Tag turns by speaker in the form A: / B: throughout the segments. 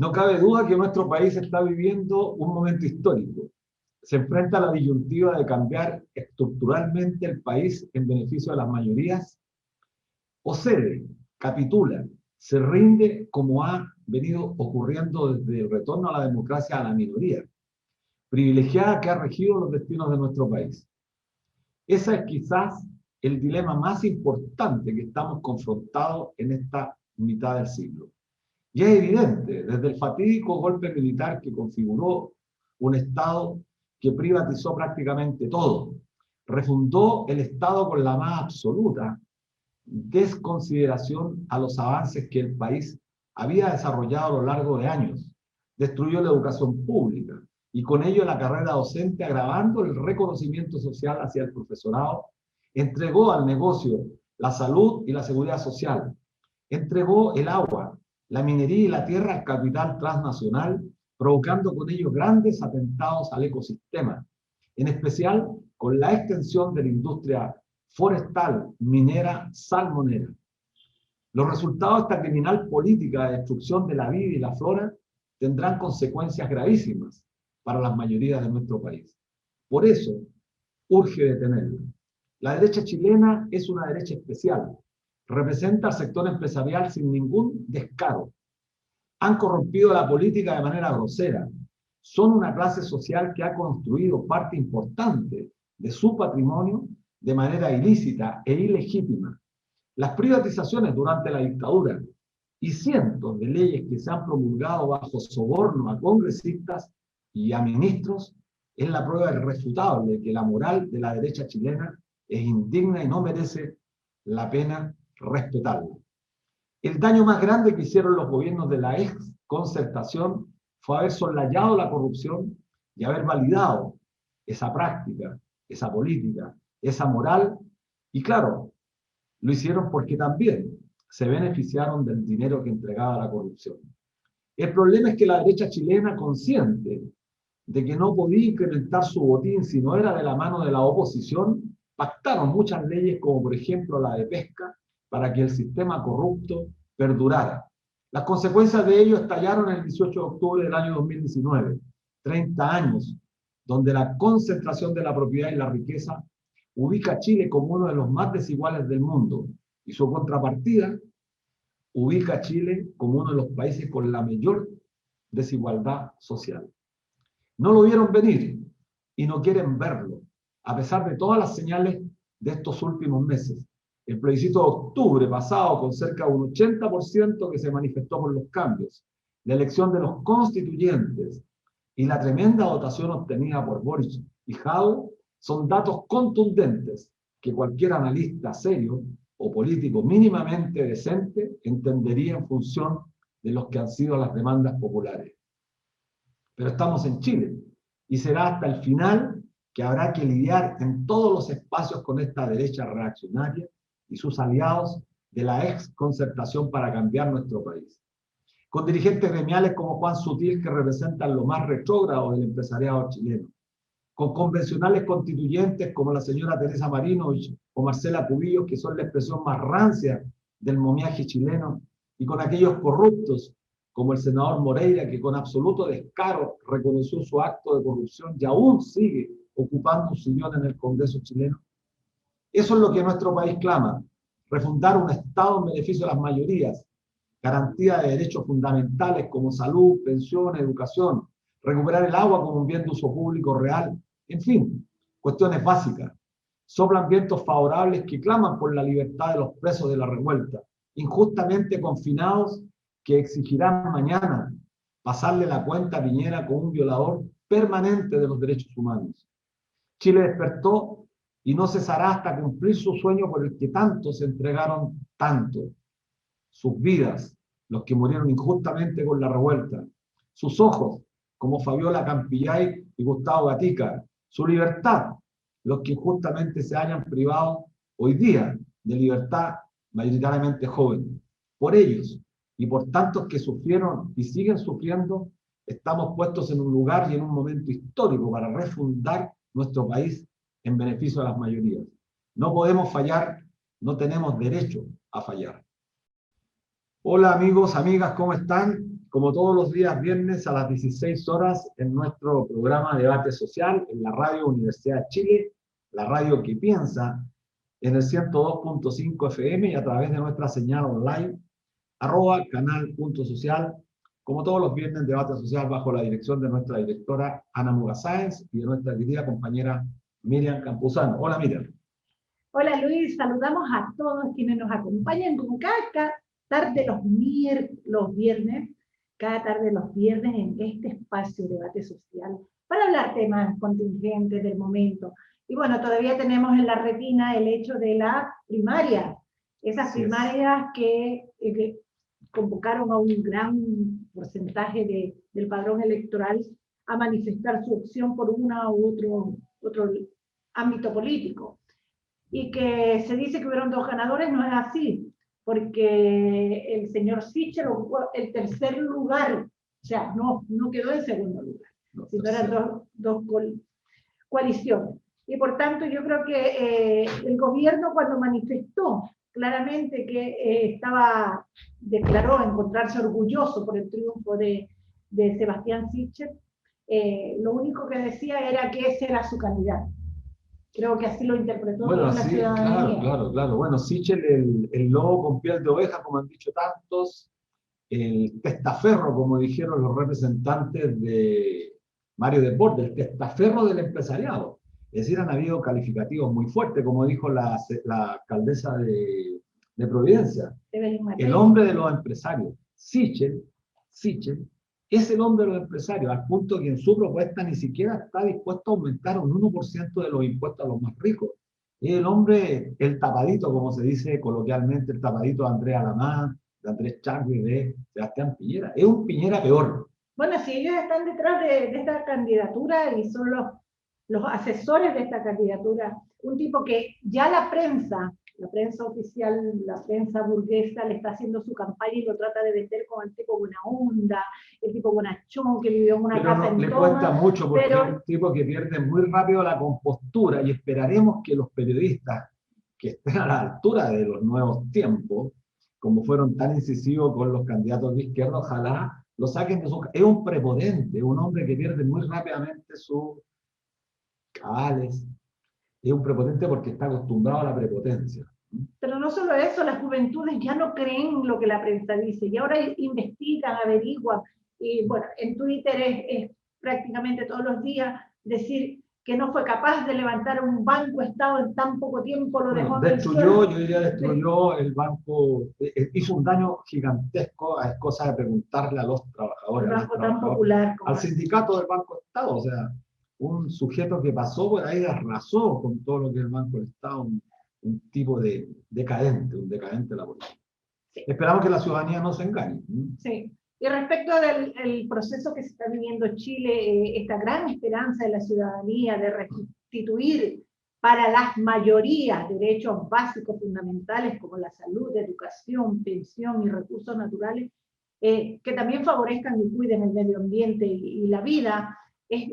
A: No cabe duda que nuestro país está viviendo un momento histórico. Se enfrenta a la disyuntiva de cambiar estructuralmente el país en beneficio de las mayorías, o cede, capitula, se rinde como ha venido ocurriendo desde el retorno a la democracia a la minoría, privilegiada que ha regido los destinos de nuestro país. Ese es quizás el dilema más importante que estamos confrontados en esta mitad del siglo. Y es evidente, desde el fatídico golpe militar que configuró un Estado que privatizó prácticamente todo, refundó el Estado con la más absoluta desconsideración a los avances que el país había desarrollado a lo largo de años, destruyó la educación pública y con ello la carrera docente, agravando el reconocimiento social hacia el profesorado, entregó al negocio la salud y la seguridad social, entregó el agua, la minería y la tierra al capital transnacional, provocando con ello grandes atentados al ecosistema, en especial con la extensión de la industria forestal, minera, salmonera. Los resultados de esta criminal política de destrucción de la vida y la flora tendrán consecuencias gravísimas para las mayorías de nuestro país. Por eso, urge detenerlo. La derecha chilena es una derecha especial. Representa al sector empresarial sin ningún descaro. Han corrompido la política de manera grosera. Son una clase social que ha construido parte importante de su patrimonio de manera ilícita e ilegítima. Las privatizaciones durante la dictadura y cientos de leyes que se han promulgado bajo soborno a congresistas y a ministros es la prueba irrefutable de que la moral de la derecha chilena es indigna y no merece la pena respetarla. El daño más grande que hicieron los gobiernos de la ex concertación fue haber soslayado la corrupción y haber validado esa práctica, esa política, esa moral, y claro, lo hicieron porque también se beneficiaron del dinero que entregaba la corrupción. El problema es que la derecha chilena, consciente de que no podía incrementar su botín si no era de la mano de la oposición, pactaron muchas leyes como por ejemplo la de pesca para que el sistema corrupto perdurara. Las consecuencias de ello estallaron el 18 de octubre del año 2019, 30 años, donde la concentración de la propiedad y la riqueza ubica a Chile como uno de los más desiguales del mundo, y su contrapartida ubica a Chile como uno de los países con la mayor desigualdad social. No lo vieron venir y no quieren verlo, a pesar de todas las señales de estos últimos meses. El plebiscito de octubre pasado, con cerca de un 80% que se manifestó por los cambios, la elección de los constituyentes y la tremenda votación obtenida por Boric y Jadwe son datos contundentes que cualquier analista serio o político mínimamente decente entendería en función de los que han sido las demandas populares. Pero estamos en Chile y será hasta el final que habrá que lidiar en todos los espacios con esta derecha reaccionaria y sus aliados de la ex concertación para cambiar nuestro país. Con dirigentes gremiales como Juan Sutil, que representan lo más retrógrado del empresariado chileno, con convencionales constituyentes como la señora Teresa Marinovich o Marcela Cubillos, que son la expresión más rancia del momiaje chileno, y con aquellos corruptos como el senador Moreira, que con absoluto descaro reconoció su acto de corrupción y aún sigue ocupando un sillón en el Congreso chileno. Eso es lo que nuestro país clama: refundar un Estado en beneficio de las mayorías, garantía de derechos fundamentales como salud, pensión, educación, recuperar el agua como un bien de uso público real, en fin, cuestiones básicas. Soplan vientos favorables que claman por la libertad de los presos de la revuelta, injustamente confinados, que exigirán mañana pasarle la cuenta a Piñera como un violador permanente de los derechos humanos. Chile despertó y no cesará hasta cumplir su sueño por el que tantos se entregaron tanto. Sus vidas, los que murieron injustamente con la revuelta. Sus ojos, como Fabiola Campillay y Gustavo Gatica. Su libertad, los que injustamente se hayan privado hoy día de libertad, mayoritariamente jóvenes. Por ellos y por tantos que sufrieron y siguen sufriendo, estamos puestos en un lugar y en un momento histórico para refundar nuestro país en beneficio de las mayorías. No podemos fallar, no tenemos derecho a fallar. Hola amigos, amigas, ¿cómo están? como todos los días viernes a las 16 horas en nuestro programa Debate Social en la Radio Universidad de Chile, la radio que piensa, en el 102.5 FM y a través de nuestra señal online, @canal.social, como todos los viernes Debate Social bajo la dirección de nuestra directora Ana Muga Sáenz y de nuestra querida compañera Miriam Campuzano. Hola Miriam.
B: Hola Luis, saludamos a todos quienes nos acompañan como cada tarde los viernes, cada tarde los viernes en este espacio de debate social para hablar temas contingentes del momento. Y bueno, todavía tenemos en la retina el hecho de la primaria, esas primarias que convocaron a un gran porcentaje del padrón electoral a manifestar su opción por una u otro ámbito político. Y que se dice que hubieron 2 ganadores, no es así, porque el señor Sichel ocupó el tercer lugar, o sea, no quedó en segundo lugar, sino eran dos coaliciones. Y por tanto yo creo que el gobierno, cuando manifestó claramente que declaró encontrarse orgulloso por el triunfo de Sebastián Sichel, lo único que decía era que ese era su candidato. Creo que así lo interpretó la ciudadanía.
A: Claro. Bueno, Sichel, el lobo con piel de oveja, como han dicho tantos, el testaferro, como dijeron los representantes de Mario Desbordes, el testaferro del empresariado. Es decir, han habido calificativos muy fuertes, como dijo la alcaldesa de Providencia. El hombre de los empresarios. Sichel es el hombre de los empresarios, al punto que en su propuesta ni siquiera está dispuesto a aumentar un 1% de los impuestos a los más ricos. Es el hombre, el tapadito, como se dice coloquialmente, el tapadito de Andrea Lamán, de Andrés Chadwick y de Sebastián Piñera. Es un Piñera peor.
B: Bueno, si ellos están detrás de esta candidatura y son los asesores de esta candidatura, un tipo que ya la prensa oficial, la prensa burguesa le está haciendo su campaña y lo trata de vender como el tipo buena onda, el tipo bonachón que vivió en una casa en
A: le
B: Toma,
A: cuesta mucho porque es un tipo que pierde muy rápido la compostura y esperaremos que los periodistas que estén a la altura de los nuevos tiempos, como fueron tan incisivos con los candidatos de izquierda, ojalá lo saquen de su... Es un prepotente, un hombre que pierde muy rápidamente sus cabales. Es un prepotente porque está acostumbrado a la prepotencia.
B: Pero no solo eso, las juventudes ya no creen lo que la prensa dice, y ahora investigan, averiguan, y bueno, en Twitter es prácticamente todos los días decir que no fue capaz de levantar un banco Estado en tan poco tiempo, lo dejó en el suelo.
A: Yo diría destruyó el banco, hizo un daño gigantesco, es cosa de preguntarle a los trabajadores,
B: un banco tan popular
A: al sindicato del Banco Estado, o sea, un sujeto que pasó por ahí arrasó con todo lo que es el Banco del Estado, un tipo de decadente, un decadente de la política. Sí. Esperamos que la ciudadanía no se engañe.
B: Sí. Y respecto del proceso que se está viviendo en Chile, esta gran esperanza de la ciudadanía de restituir para las mayorías derechos básicos fundamentales como la salud, educación, pensión y recursos naturales, que también favorezcan y cuiden el medio ambiente y la vida, es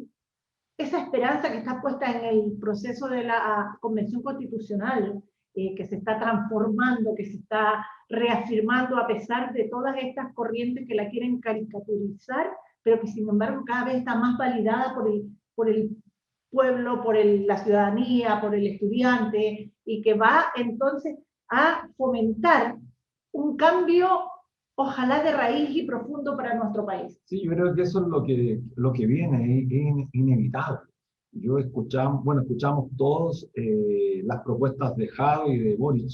B: esa esperanza que está puesta en el proceso de la Convención Constitucional, que se está transformando, que se está reafirmando a pesar de todas estas corrientes que la quieren caricaturizar, pero que sin embargo cada vez está más validada por el pueblo, por la ciudadanía, por el estudiante, y que va entonces a fomentar un cambio, ojalá de raíz y profundo para nuestro país.
A: Sí, yo creo que eso es lo que viene, es inevitable. Escuchamos todos las propuestas de Jado y de Boric,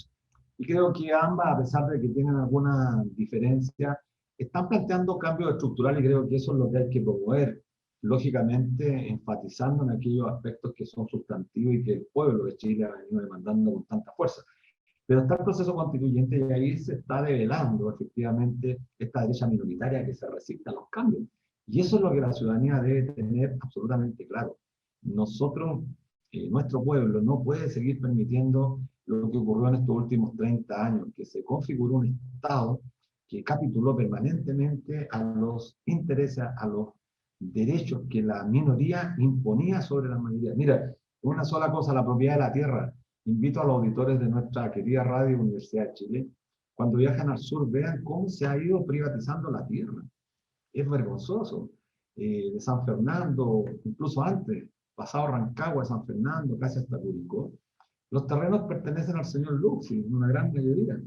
A: y creo que ambas, a pesar de que tienen alguna diferencia, están planteando cambios estructurales y creo que eso es lo que hay que promover, lógicamente enfatizando en aquellos aspectos que son sustantivos y que el pueblo de Chile ha venido demandando con tanta fuerza. Pero está el proceso constituyente y ahí se está develando efectivamente esta derecha minoritaria que se resiste a los cambios. Y eso es lo que la ciudadanía debe tener absolutamente claro. Nosotros, nuestro pueblo, no puede seguir permitiendo lo que ocurrió en estos últimos 30 años, que se configuró un Estado que capituló permanentemente a los intereses, a los derechos que la minoría imponía sobre la mayoría. Mira, una sola cosa, la propiedad de la tierra. Invito a los auditores de nuestra querida Radio Universidad de Chile, cuando viajan al sur, vean cómo se ha ido privatizando la tierra. es vergonzoso. De San Fernando, incluso antes, pasado Rancagua, San Fernando, casi hasta Curicó, los terrenos pertenecen al señor Luxi, en una gran mayoría.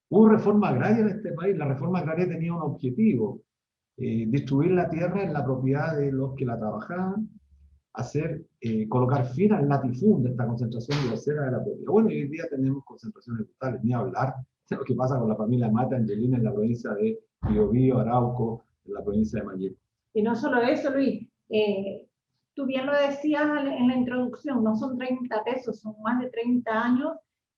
A: Hubo reforma agraria en este país. La reforma agraria tenía un objetivo: distribuir la tierra en la propiedad de los que la trabajaban, colocar fin al latifund de esta concentración grosera de la propiedad. Bueno, hoy en día tenemos concentraciones totales, ni hablar de lo que pasa con la familia Mata Angelina en la provincia de Biobío, Arauco, en la provincia de Mayeco.
B: Y no solo eso, Luis, tú bien lo decías en la introducción, no son 30 pesos, son más de 30 años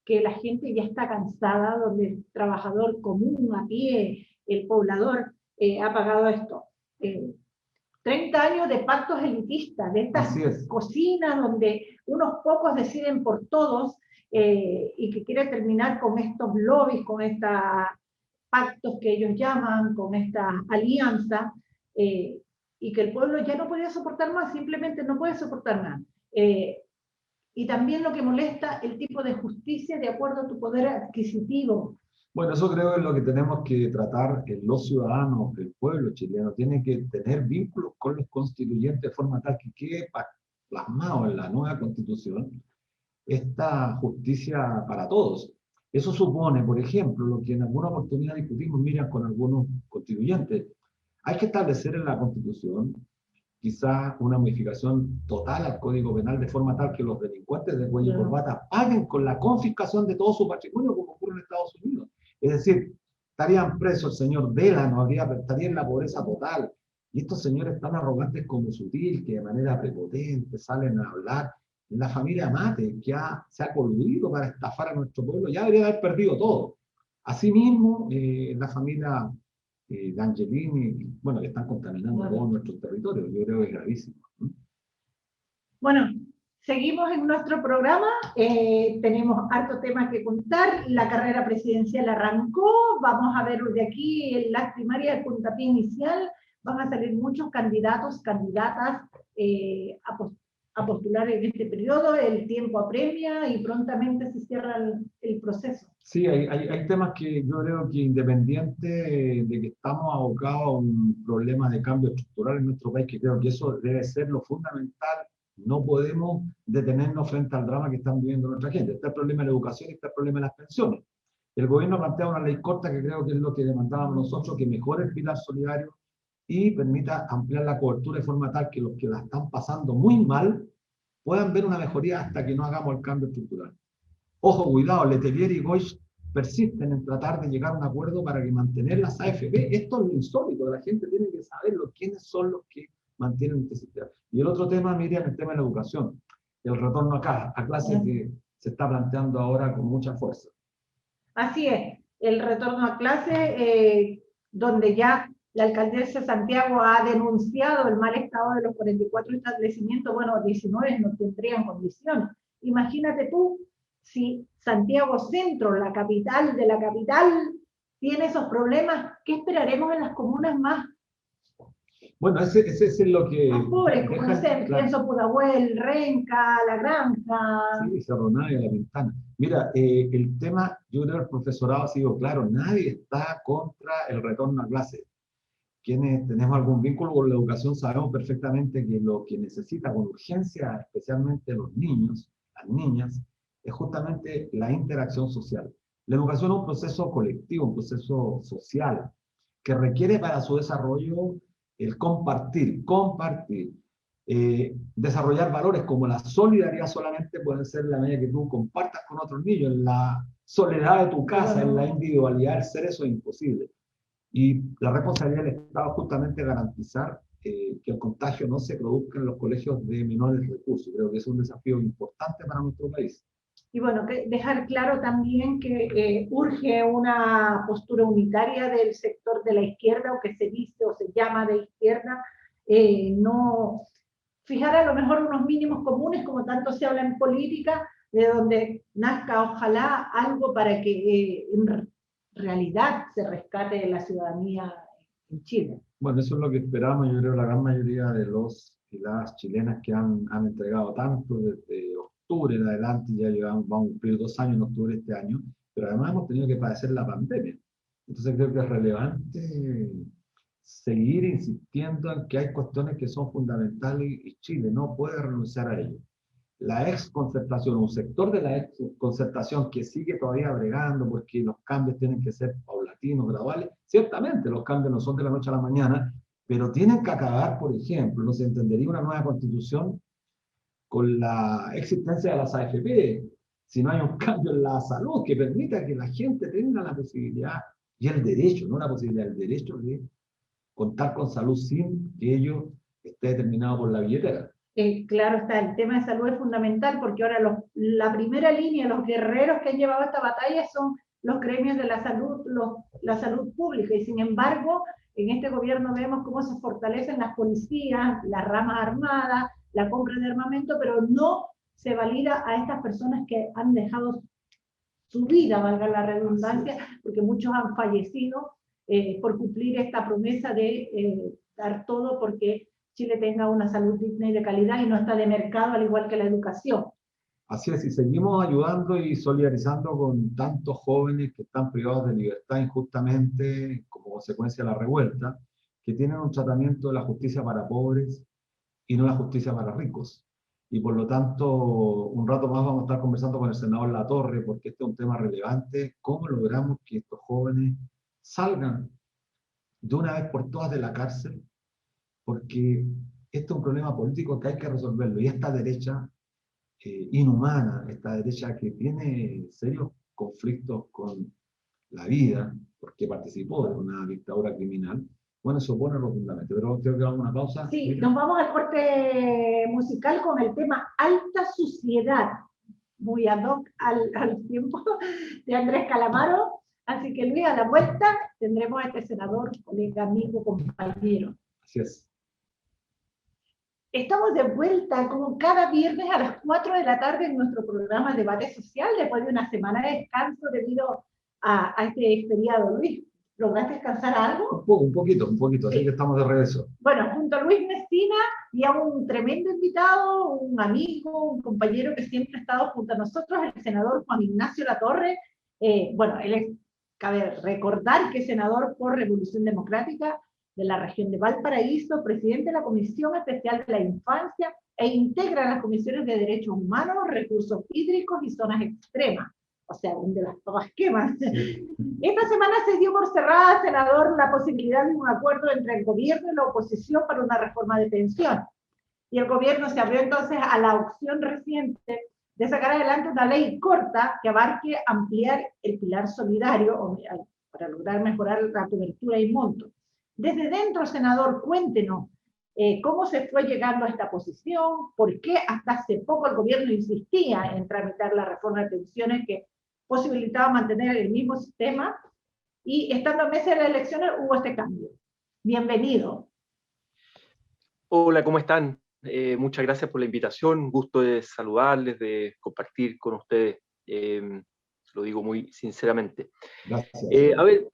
B: que la gente ya está cansada, donde el trabajador común, a pie, el poblador, ha pagado esto. 30 años de pactos elitistas, de estas cocinas donde unos pocos deciden por todos, y que quiere terminar con estos lobbies, con estos pactos que ellos llaman, con esta alianza, y que el pueblo ya no podía soportar más, simplemente no puede soportar más. Y también lo que molesta, el tipo de justicia de acuerdo a tu poder adquisitivo.
A: Bueno, eso creo que es lo que tenemos que tratar. Los ciudadanos, el pueblo chileno, tiene que tener vínculos con los constituyentes de forma tal que quede plasmado en la nueva constitución esta justicia para todos. Eso supone, por ejemplo, lo que en alguna oportunidad discutimos, Miriam, con algunos constituyentes. Hay que establecer en la Constitución quizás una modificación total al Código Penal de forma tal que los delincuentes de cuello y corbata paguen con la confiscación de todo su patrimonio, como ocurre en Estados Unidos. Es decir, estarían presos el señor Delano, estaría en la pobreza total. Y estos señores tan arrogantes como Sutil, que de manera prepotente salen a hablar. La familia Mate, que se ha coludido para estafar a nuestro pueblo, ya debería haber perdido todo. Asimismo, la familia de Angelini, bueno, que están contaminando todo nuestro territorio. Yo creo que es gravísimo.
B: Bueno, seguimos en nuestro programa. Tenemos hartos temas que contar. La carrera presidencial arrancó. Vamos a ver de aquí en las primarias, el puntapié inicial. Van a salir muchos candidatos, candidatas a postular en este periodo. El tiempo apremia y prontamente se cierra el proceso.
A: Sí, hay temas que yo creo que, independiente de que estamos abocados a un problema de cambio estructural en nuestro país, que creo que eso debe ser lo fundamental, no podemos detenernos frente al drama que están viviendo nuestra gente. Está el problema de la educación y está el problema de las pensiones. El gobierno plantea una ley corta que creo que es lo que demandábamos nosotros, que mejore el pilar solidario y permita ampliar la cobertura de forma tal que los que la están pasando muy mal puedan ver una mejoría hasta que no hagamos el cambio estructural. Ojo, cuidado, Letelier y Goich persisten en tratar de llegar a un acuerdo para que mantener las AFP. Esto es lo insólito, la gente tiene que saberlo, quiénes son los que mantienen este sistema. Y el otro tema, Miriam, el tema de la educación, el retorno a clases que se está planteando ahora con mucha fuerza.
B: Así es, el retorno a clase, donde ya la alcaldesa de Santiago ha denunciado el mal estado de los 44 establecimientos, bueno, 19 no tendrían condiciones. Imagínate tú, si Santiago Centro, la capital de la capital, tiene esos problemas, ¿qué esperaremos en las comunas más?
A: Bueno, ese es lo que...
B: Más pobres, como no sé, pienso Pudahuel, Renca, La Granja...
A: Sí, Cerro Navia, La Pintana. Mira, el tema, yo creo que el profesorado ha sido claro, nadie está contra el retorno a clase. Quienes tenemos algún vínculo con la educación sabemos perfectamente que lo que necesita con urgencia, especialmente los niños, las niñas, es justamente la interacción social. La educación es un proceso colectivo, un proceso social, que requiere para su desarrollo el compartir, desarrollar valores como la solidaridad solamente puede ser la medida que tú compartas con otros niños, en la soledad de tu casa, en la individualidad del ser, eso es imposible. Y la responsabilidad del Estado es justamente garantizar que el contagio no se produzca en los colegios de menores recursos. Creo que es un desafío importante para nuestro país.
B: Y bueno, dejar claro también que urge una postura unitaria del sector de la izquierda, o que se dice o se llama de izquierda, no fijar a lo mejor unos mínimos comunes, como tanto se habla en política, de donde nazca ojalá algo para que en realidad se rescate de la ciudadanía en Chile.
A: Bueno, eso es lo que esperamos, yo creo, la gran mayoría de los y las chilenas que han entregado tanto desde octubre en adelante. Ya vamos a cumplir 2 años en octubre de este año, pero además hemos tenido que padecer la pandemia. Entonces creo que es relevante seguir insistiendo en que hay cuestiones que son fundamentales y Chile no puede renunciar a ello. La exconcertación, un sector de la exconcertación que sigue todavía bregando porque los cambios tienen que ser paulatinos, graduales, ciertamente los cambios no son de la noche a la mañana, pero tienen que acabar, por ejemplo, no se entendería una nueva constitución con la existencia de las AFP, si no hay un cambio en la salud que permita que la gente tenga la posibilidad y el derecho, no la posibilidad, el derecho de contar con salud sin que ello esté determinado por la billetera.
B: Claro está, el tema de salud es fundamental porque ahora la primera línea, los guerreros que han llevado esta batalla son los gremios de la salud, la salud pública, y sin embargo, en este gobierno vemos cómo se fortalecen las policías, las ramas armadas, la compra de armamento, pero no se valida a estas personas que han dejado su vida, valga la redundancia, porque muchos han fallecido por cumplir esta promesa de dar todo porque Chile tenga una salud digna y de calidad y no está de mercado, al igual que la educación.
A: Así es, y seguimos ayudando y solidarizando con tantos jóvenes que están privados de libertad injustamente como consecuencia de la revuelta, que tienen un tratamiento de la justicia para pobres y no la justicia para ricos. Y por lo tanto, un rato más vamos a estar conversando con el senador Latorre, porque este es un tema relevante, cómo logramos que estos jóvenes salgan de una vez por todas de la cárcel, porque este es un problema político que hay que resolverlo, y esta derecha inhumana, esta derecha que tiene serios conflictos con la vida, porque participó de una dictadura criminal, bueno, se opone rotundamente. Pero creo que vamos a una pausa.
B: Sí,
A: Mira.
B: nos vamos al corte musical con el tema Alta Suciedad, muy ad hoc al tiempo de Andrés Calamaro. Así que Luis, a la vuelta tendremos a este senador, colega, amigo, compañero.
A: Así es.
B: Estamos de vuelta como cada viernes a las 4 de la tarde en nuestro programa Debate Social, después de una semana de descanso debido a este feriado. Luis, ¿lograste descansar algo?
A: Un poquito, así que estamos de regreso.
B: Bueno, junto a Luis Messina y a un tremendo invitado, un amigo, un compañero que siempre ha estado junto a nosotros, el senador Juan Ignacio Latorre. Bueno, él es, cabe recordar que es senador por Revolución Democrática de la región de Valparaíso, presidente de la Comisión Especial de la Infancia e integra las comisiones de Derechos Humanos, Recursos Hídricos y Zonas Extremas. O sea, donde las todas queman. Sí. Esta semana se dio por cerrada, senador, la posibilidad de un acuerdo entre el gobierno y la oposición para una reforma de pensión. Y el gobierno se abrió entonces a la opción reciente de sacar adelante una ley corta que abarque ampliar el pilar solidario para lograr mejorar la cobertura y monto. Desde dentro, senador, cuéntenos cómo se fue llegando a esta posición, por qué hasta hace poco el gobierno insistía en tramitar la reforma de pensiones que posibilitaba mantener el mismo sistema, y estando a meses de las elecciones hubo este cambio. Bienvenido.
C: Hola, ¿cómo están? Muchas gracias por la invitación, un gusto de saludarles, de compartir con ustedes, lo digo muy sinceramente.
A: Gracias.
C: A ver,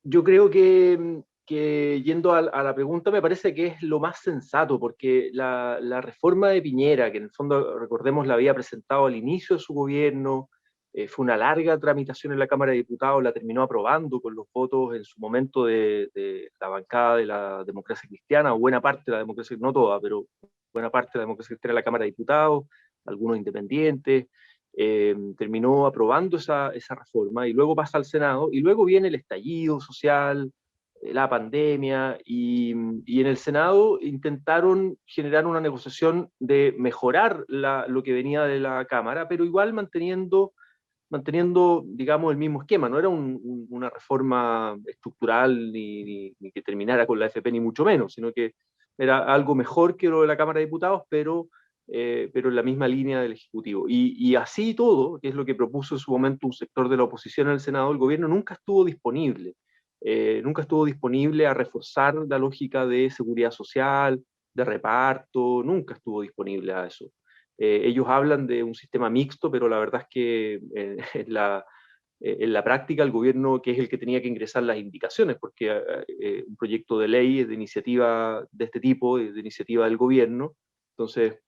C: yo creo que yendo a la pregunta, me parece que es lo más sensato, porque la reforma de Piñera, que en el fondo, recordemos, la había presentado al inicio de su gobierno, fue una larga tramitación en la Cámara de Diputados, la terminó aprobando con los votos en su momento de la bancada de la democracia cristiana, o buena parte de la democracia, no toda, pero buena parte de la democracia cristiana en la Cámara de Diputados, algunos independientes, terminó aprobando esa reforma, y luego pasa al Senado, y luego viene el estallido social, la pandemia, y en el Senado intentaron generar una negociación de mejorar lo que venía de la Cámara, pero igual manteniendo, digamos, el mismo esquema. No era una reforma estructural ni que terminara con la AFP, ni mucho menos, sino que era algo mejor que lo de la Cámara de Diputados, pero en la misma línea del Ejecutivo. Y así todo, que es lo que propuso en su momento un sector de la oposición en el Senado, el gobierno nunca estuvo disponible. Nunca estuvo disponible a reforzar la lógica de seguridad social, de reparto, nunca estuvo disponible a eso. Ellos hablan de un sistema mixto, pero la verdad es que en la práctica el gobierno, que es el que tenía que ingresar las indicaciones, porque un proyecto de ley es de iniciativa de este tipo, de iniciativa del gobierno, entonces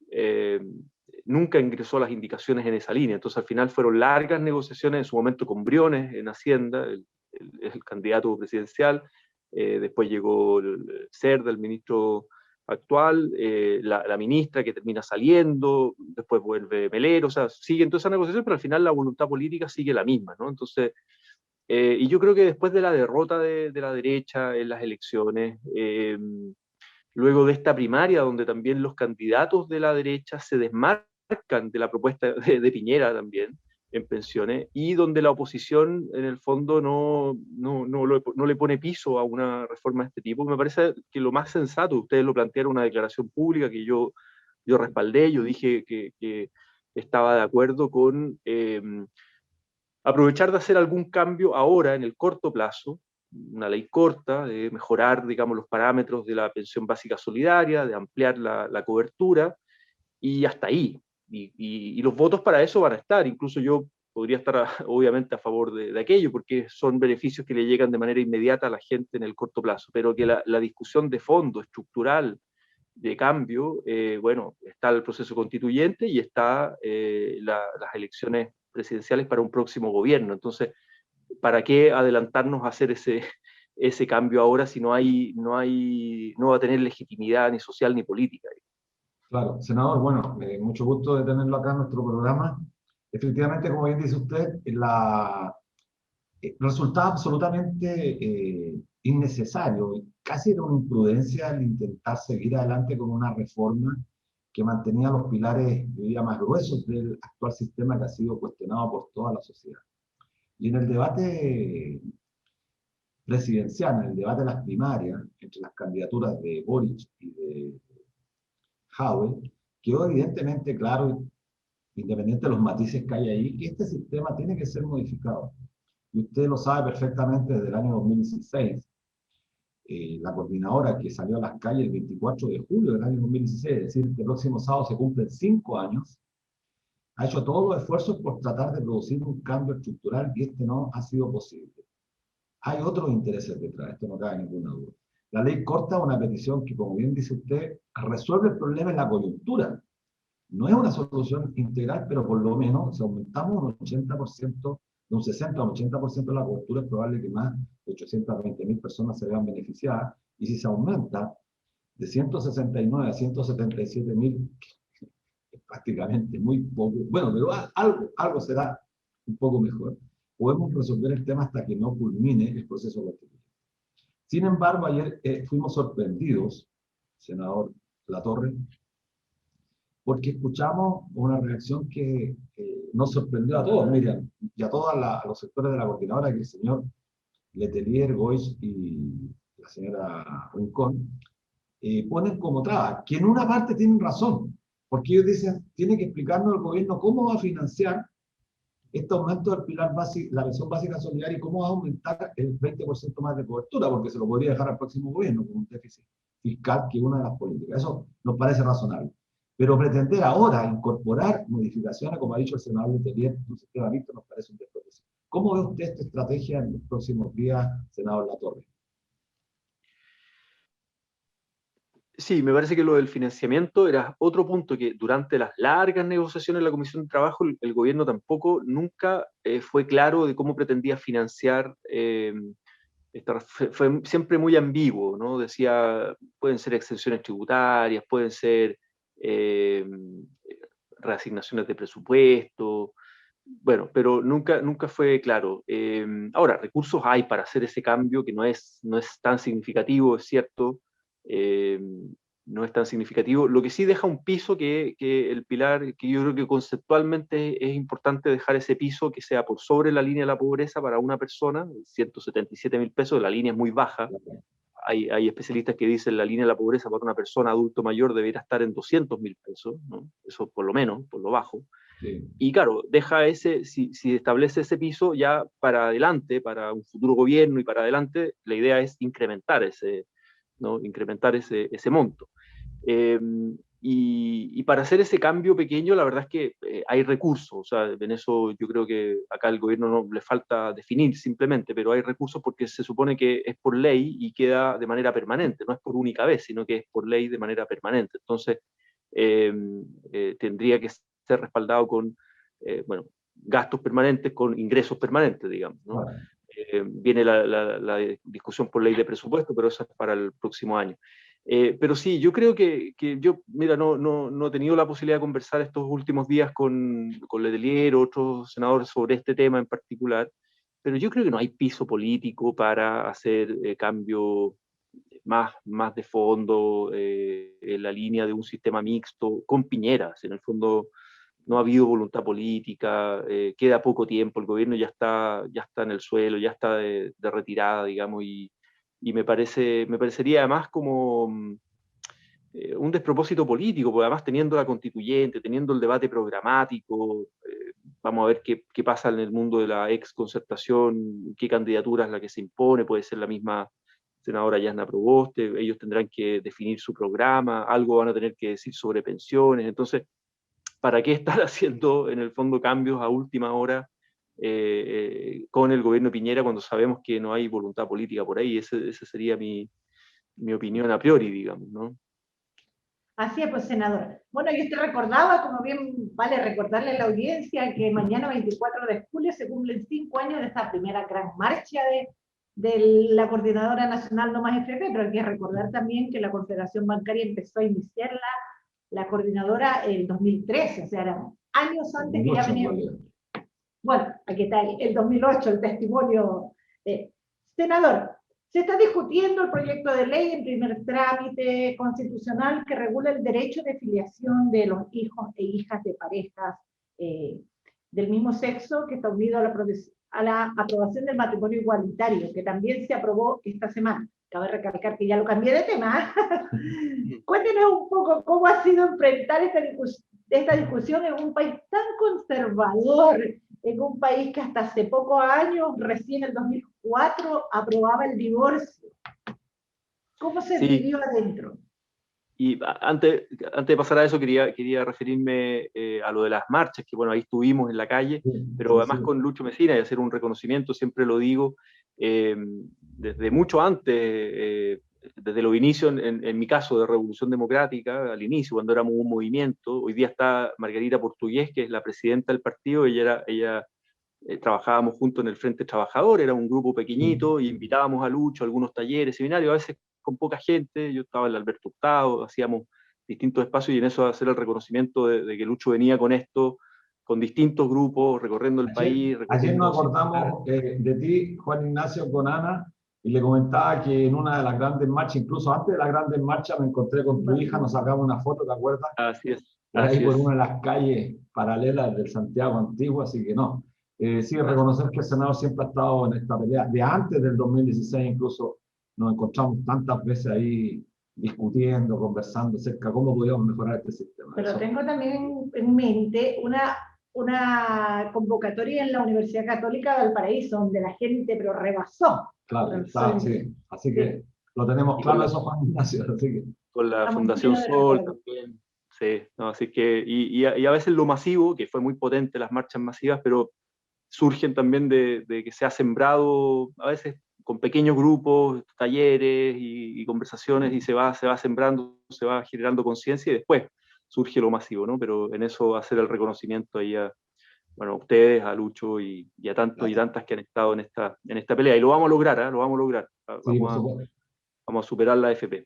C: nunca ingresó las indicaciones en esa línea. Entonces al final fueron largas negociaciones, en su momento con Briones en Hacienda, el candidato presidencial, después llegó el Cerda, el ministro actual, la ministra que termina saliendo, después vuelve Melero, o sea, siguen toda esa negociación, pero al final la voluntad política sigue la misma, ¿no? Entonces, y yo creo que después de la derrota de la derecha en las elecciones, luego de esta primaria, donde también los candidatos de la derecha se desmarcan de la propuesta de Piñera también, en pensiones, y donde la oposición en el fondo no le pone piso a una reforma de este tipo, me parece que lo más sensato, ustedes lo plantearon en una declaración pública que yo respaldé, yo dije que estaba de acuerdo con aprovechar de hacer algún cambio ahora en el corto plazo, una ley corta, de mejorar, digamos, los parámetros de la pensión básica solidaria, de ampliar la cobertura, y hasta ahí. Y los votos para eso van a estar, incluso yo podría estar obviamente a favor de aquello, porque son beneficios que le llegan de manera inmediata a la gente en el corto plazo, pero que la discusión de fondo, estructural, de cambio, bueno, está el proceso constituyente y está las elecciones presidenciales para un próximo gobierno. Entonces, ¿para qué adelantarnos a hacer ese cambio ahora si no va a tener legitimidad ni social ni política?
A: Claro, senador, bueno, mucho gusto de tenerlo acá en nuestro programa. Efectivamente, como bien dice usted, resultaba absolutamente innecesario, casi era una imprudencia el intentar seguir adelante con una reforma que mantenía los pilares, yo diría, más gruesos del actual sistema que ha sido cuestionado por toda la sociedad. Y en el debate presidencial, en el debate de las primarias, entre las candidaturas de Boric y de Howe, quedó evidentemente claro, independiente de los matices que hay ahí, que este sistema tiene que ser modificado. Y usted lo sabe perfectamente desde el año 2016. La coordinadora que salió a las calles el 24 de julio del año 2016, es decir, que el próximo sábado se cumplen 5 años, ha hecho todos los esfuerzos por tratar de producir un cambio estructural y este no ha sido posible. Hay otros intereses detrás, esto no cabe ninguna duda. La ley corta una petición que, como bien dice usted, resuelve el problema en la coyuntura. No es una solución integral, pero por lo menos si aumentamos un 80%, de un 60 a un 80% de la cobertura, es probable que más de 820.000 personas se vean beneficiadas. Y si se aumenta de 169 a 177.000, es prácticamente muy poco. Bueno, pero algo será un poco mejor. Podemos resolver el tema hasta que no culmine el proceso constituyente. Sin embargo, ayer fuimos sorprendidos, senador Latorre, porque escuchamos una reacción que nos sorprendió a todos, Miriam, y a todos los sectores de la coordinadora, que el señor Letelier, Goich y la señora Rincón ponen como traba, que en una parte tienen razón, porque ellos dicen, tiene que explicarnos el gobierno cómo va a financiar este aumento del pilar básico, la pensión básica solidaria, y cómo va a aumentar el 20% más de cobertura, porque se lo podría dejar al próximo gobierno con un déficit fiscal, que es una de las políticas. Eso nos parece razonable. Pero pretender ahora incorporar modificaciones, como ha dicho el senador Letelier, en un sistema mixto, nos parece un desperdicio. ¿Cómo ve usted esta estrategia en los próximos días, senador Latorre?
C: Sí, me parece que lo del financiamiento era otro punto que durante las largas negociaciones en la Comisión de Trabajo el gobierno tampoco nunca fue claro de cómo pretendía financiar. Fue siempre muy ambiguo, ¿no? Decía, pueden ser exenciones tributarias, pueden ser eh, reasignaciones de presupuesto, bueno, pero nunca fue claro. Ahora, recursos hay para hacer ese cambio que no es tan significativo, es cierto, eh, no es tan significativo. Lo que sí deja un piso que el pilar, que yo creo que conceptualmente es importante dejar ese piso que sea por sobre la línea de la pobreza para una persona, 177.000 pesos, la línea es muy baja. Hay especialistas que dicen la línea de la pobreza para una persona adulto mayor debería estar en 200.000 pesos, ¿no? Eso por lo menos, por lo bajo.
A: Sí.
C: Y claro, deja si establece ese piso ya para adelante, para un futuro gobierno y para adelante, la idea es incrementar ¿no? Incrementar ese monto. Eh, y para hacer ese cambio pequeño, la verdad es que hay recursos, o sea, en eso yo creo que acá al gobierno no le falta definir simplemente, pero hay recursos porque se supone que es por ley y queda de manera permanente, no es por única vez, sino que es por ley de manera permanente. Entonces, tendría que ser respaldado con, bueno, gastos permanentes con ingresos permanentes, digamos, ¿no?
A: Bueno.
C: Viene la discusión por ley de presupuesto, pero eso es para el próximo año. Pero sí, yo creo que yo, mira, no he tenido la posibilidad de conversar estos últimos días con Letelier o otros senadores sobre este tema en particular, pero yo creo que no hay piso político para hacer cambios más de fondo en la línea de un sistema mixto con Piñera. En el fondo no ha habido voluntad política, queda poco tiempo, el gobierno ya está en el suelo, ya está de retirada, digamos, y me parecería además como un despropósito político, porque además teniendo la constituyente, teniendo el debate programático, vamos a ver qué pasa en el mundo de la ex concertación, qué candidatura es la que se impone, puede ser la misma senadora Yasna Proboste, ellos tendrán que definir su programa, algo van a tener que decir sobre pensiones, entonces, ¿para qué estar haciendo en el fondo cambios a última hora con el gobierno Piñera cuando sabemos que no hay voluntad política por ahí? Esa sería mi opinión a priori, digamos, ¿no?
B: Así es, pues, senador. Bueno, yo te recordaba, como bien vale recordarle a la audiencia, que mañana 24 de julio se cumplen 5 años de esta primera gran marcha de la Coordinadora Nacional No Más FP, pero hay que recordar también que la Confederación Bancaria empezó a iniciar la coordinadora en 2013, o sea, eran años antes que ya venía. Bueno, aquí está el 2008, el testimonio. Senador, se está discutiendo el proyecto de ley en primer trámite constitucional que regula el derecho de filiación de los hijos e hijas de parejas del mismo sexo, que está unido a la aprobación del matrimonio igualitario, que también se aprobó esta semana. Cabe recalcar que ya lo cambié de tema. Cuéntenos un poco cómo ha sido enfrentar esta discusión en un país tan conservador, en un país que hasta hace pocos años, recién en el 2004, aprobaba el divorcio. ¿Cómo se vivió adentro?
C: Y antes de pasar a eso, quería referirme a lo de las marchas, que bueno, ahí estuvimos en la calle, pero además con Lucho Mesina, y hacer un reconocimiento, siempre lo digo, desde mucho antes, desde los inicios, en mi caso, de Revolución Democrática, al inicio, cuando éramos un movimiento. Hoy día está Margarita Portugués, que es la presidenta del partido. Ella trabajábamos juntos en el Frente Trabajador, era un grupo pequeñito, y invitábamos a Lucho a algunos talleres, seminarios, a veces con poca gente. Yo estaba en el Alberto Hurtado, hacíamos distintos espacios, y en eso hacer el reconocimiento de que Lucho venía con esto, con distintos grupos, recorriendo el país.
A: Ayer nos acordamos de ti, Juan Ignacio, con Ana, y le comentaba que en una de las grandes marchas, incluso antes de las grandes marchas, me encontré con tu hija, nos sacamos una foto, ¿te acuerdas?
C: Así es.
A: Por ahí por una de las calles paralelas del Santiago Antiguo, así que no. Sí, reconocer que el Senado siempre ha estado en esta pelea. De antes del 2016 incluso nos encontramos tantas veces ahí discutiendo, conversando acerca de cómo podíamos mejorar este sistema.
B: Pero tengo también en mente una convocatoria en la Universidad Católica de Valparaíso, donde la gente pero rebasó.
A: Claro, está, sí. Así que lo tenemos claro eso, Juan Ignacio. Así que.
C: Con la Fundación Sol también. Sí, no, así que, y a veces lo masivo, que fue muy potente las marchas masivas, pero surgen también de que se ha sembrado, a veces con pequeños grupos, talleres y conversaciones, y se va sembrando, se va generando conciencia, y después surge lo masivo, ¿no? Pero en eso hacer el reconocimiento ahí a ustedes, a Lucho y a tantos y tantas que han estado en esta pelea, y lo vamos a lograr, ¿eh? Lo vamos a lograr.
A: Sí,
C: vamos a superar la AFP.